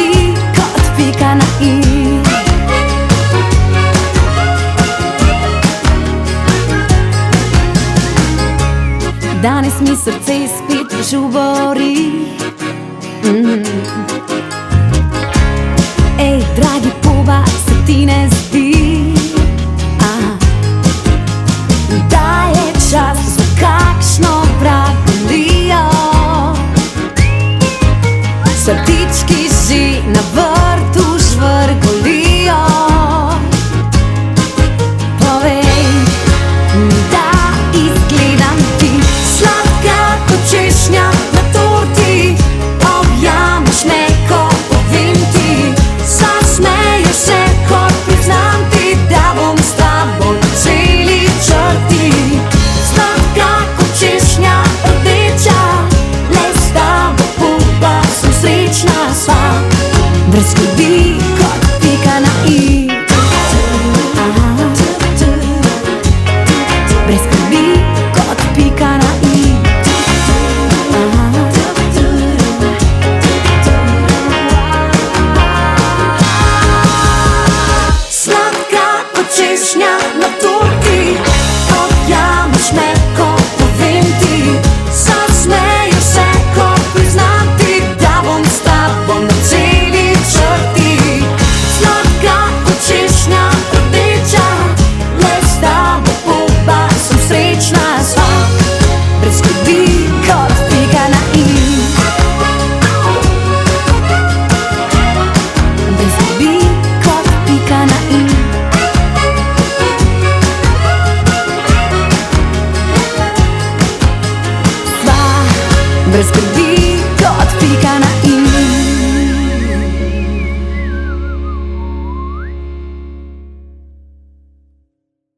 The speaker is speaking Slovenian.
skrbi kot pika na i. Danes mi srce spet žubori. Ej, dragi poba, se ti ne zdi, da je čas za kakšno vragolijo? Srdički že na vrtu žvrgolijo. Povej mi, da izgledam ti sladka kot češnja na torti. Objameš me, ko povem ti, zasmeješ se, kot priznam ti, da bom s tabo na celi črti. Sladka kot češnja rdeča, le s tabo poba sem srečna sva. Brez skrbi kot pika na i. Brez skrbi kot pika na i. Sladka kot češnja na torti. Objameš me, ko povem ti, zasmeješ se, ko priznam ti, da bom s tabo na celi črti. Sladka kot češnja rdeča, le s tabo poba sem srečna sva. Brez skrbi kot pika na i. Brez skrbi kot pika na i. Sva brez skrbi.